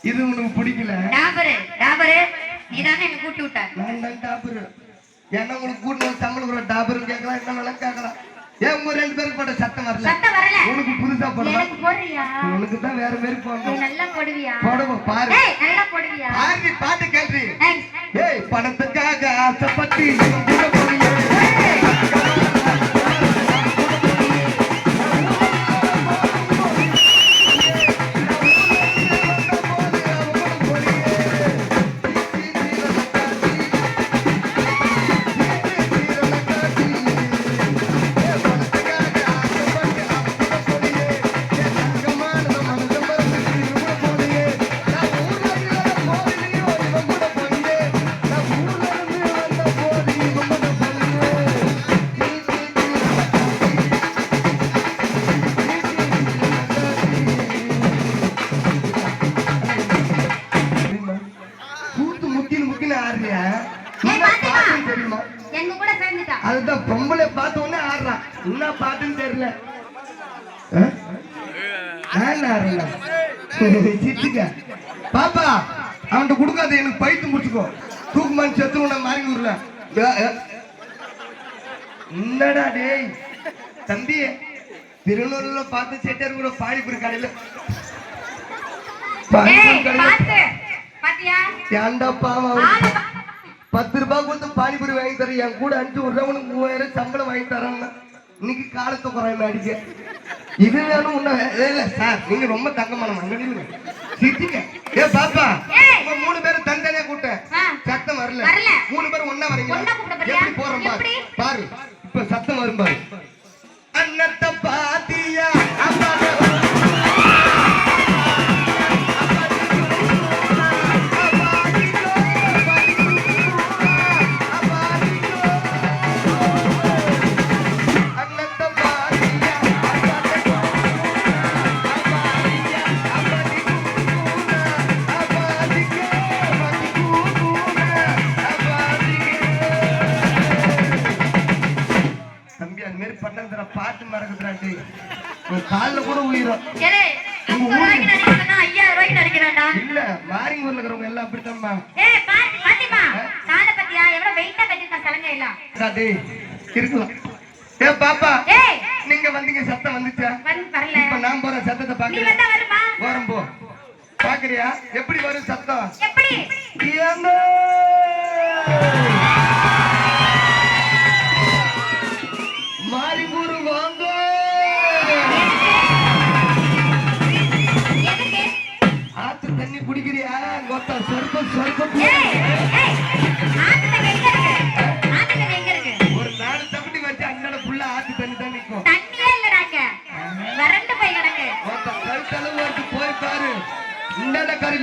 இது உனக்கு பிடிக்கல? நீதானே என்ன கூட்டி விட்ட. நான் தான் டாபர். என்ன உங்களுக்கு கூட்டு சம்பளம் டாபர் கேட்கலாம், என்ன கேட்கலாம். ஏன் உங்க ரெண்டு பேருக்கு போட்ட சத்தம் வரல? சத்தம் வரல. உனக்கு புதுசா போடுவா? எனக்கு போடுறியா? உனக்கு தான் வேற மாதிரி போடணும். நல்லா போடுவியா? போடுவோம் பாரு. ஏய் நல்லா போடுவியா? பாரு பாட்டு கேட்றீ. தேங்க்ஸ். ஏய் பணத்துக்காக ஆசைப்பட்டு கூட போறியே. அதுதான் பொம்பளை பார்த்த உடனே ஆடுறான். என்ன பாட்டுன்னு தெரியல. பாப்பா அவன்கிட்ட கொடுக்காத, எனக்கு பைத்து முடிச்சுக்கோ. தூக்குமான் செத்து உன்னை மாறிங்கூர்ல. என்னடா டேய் தம்பி, திருநூறுல பார்த்து செட்டியார் கூட பானிபுரி கடையில ஏன்டா பாவம் 10 ரூபாய் கொடுத்து பானிபுரி வாங்கி தர, என் கூட 5 ரூபாய் 3000 சம்பளம் வாங்கி தரேன்னா இன்னைக்கு காலத்தை குறைய அடிக்க. இது வேணும் உன்ன இல்ல சார், நீங்க ரொம்ப தங்கமான சிரிங்க. ஏ பாப்பா, 3 பேரும் தனித்தனியா கூட்டேன், சத்தம் வரல. 3 பேரும் ஒன்னா வரீங்க. எப்படி போறோம் பாரு பாரு, இப்ப சத்தம் வரும் பாரு. அன்னத்தை பாத்தியா அப்பா பாட்டு மறக்குறாண்டி, காலில் கூட உயிரும். இல்ல மாரிங்கூர்ல இருக்கிறவங்க எல்லாம் அப்படித்தான்மா. இருக்கலாம். ஏ பாப்பா, நீங்க வந்தீங்க, சத்தம் வந்துச்சா? இப்ப நான் போற சத்தத்தை பாக்குறேன். போறோம் போ. பாக்குறியா எப்படி வரும் சத்தம்? மாரிங்கூர் வாங்க. ஆத்து தண்ணி குடிக்கிறியா? கொத்தா சொர்க்கம் சொர்க்கம். ஒரு 4 தம்பி வச்சு அண்ணாட புள்ள ஆத்து தண்ணி தான் நிற்கும். கருத்தளவு வச்சு போய் பாரு. இந்த கரு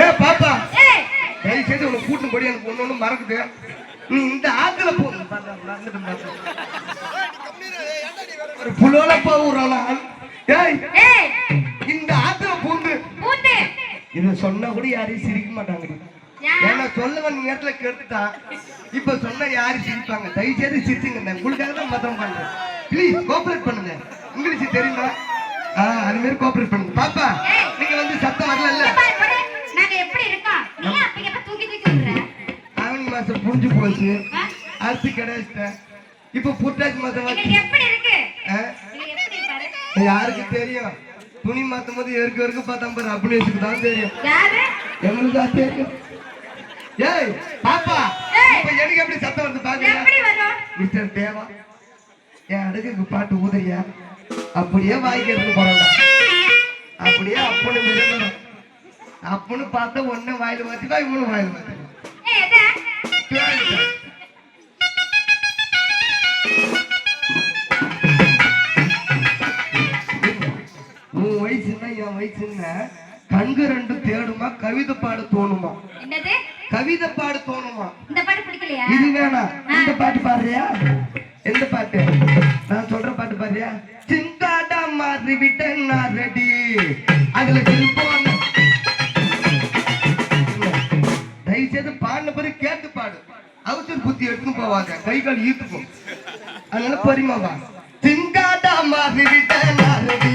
ஏ பாப்பா, தயவு செய்து உனக்கு கூட்டும் படி எனக்கு ஒண்ணு மறக்குது. நீ இந்த ஆத்துல போ. ஒரு புலோல போறானா? இந்த ஆத்துல பூந்து இத சொன்னா கூட யாரையும் சிரிக்க மாட்டாங்க. ஏன்னா சொல்லுவன் நேரத்துல கேட்டுட்டா, இப்ப சொன்னா யாரும் சிரிப்பாங்க. தயவு செய்து சிரிச்சுங்க, உங்களுக்காக தான் மதம் பண்றேன். ப்ளீஸ் கோஆபரேட் பண்ணுங்க. இங்கிலீஷ் தெரியுமா? அது மாதிரி கோஆபரேட் பண்ணுங்க. பாப்பா நீங்க வந்து சத்தம் வரல. ஆவணி மாசம் புரிஞ்சு போச்சு, அரிசி கிடைச்சிட்டேன். இப்ப புரட்டாசி மாசம் யாருக்கு தெரியும்? துணி மாத்தும் போது எருக்கு பார்த்தா பாரு, அப்படின்னு தான் தெரியும். எங்களுக்கு தான் தெரியும். ஏய் பாப்பா, இப்ப எனக்கு எப்படி சத்தம் வருது பாக்குறியா? மிஸ்டர் தேவா, என் அடுக்கு பாட்டு ஊதையா? அப்படியே வாய்க்கிறதுக்கு போறா, அப்படியே அப்பனு மிதக்கணும். அப்பனு பார்த்தா ஒன்னு வாயில மாத்திக்கா, இவனு வாயில மாத்திக்கா. உன் வயசுன்னா என் வயசுன்னா கண்கு 2 தேடுமா, கவிதை பாட தோணுமா? கவிதை பாட தோணுமா? இது வேணா. இந்த பாட்டு பாடுறியா? எந்த பாட்டு? நான் சொல்ற பாட்டு பாடுறியா? சிந்தாடா மாறி விட்டேன் நான் ரெடி. அதுல சிரிப்போம். தயவு செய்து பாடின பிறகு கேட்டு பாடு. அவசர புத்தி எடுத்துன்னு போவாங்க, கை கால் ஈத்துக்கும். அதனால பொறிமாவா திங்காடா மாறி விட்ட நாரடி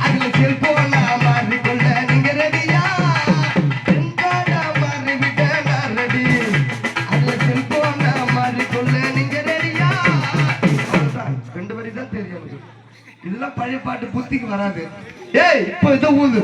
அதுல செல்போனா மாறி கொள்ள நீங்க ரெடியா திங்காடா மாறி விட்ட நாரடி அதுல செல்போனா மாறி கொள்ள நீங்க ரெடியா அவ்வளவுதான் 2 வரி தான் தெரியும் இதெல்லாம் பழைய பாட்டு புத்திக்கு வராது ஏய் இப்போ இதை ஊது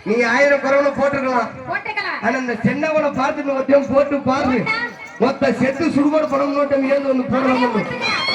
நீ 1000 குறவனை போட்டுக்கலாம் ஆனா இந்த சின்னவனை பார்த்துட்டு போட்டு பாரு மொத்த செத்து சுடுபாடு படம் நோட்டம் ஏந்து வந்து போடலாம்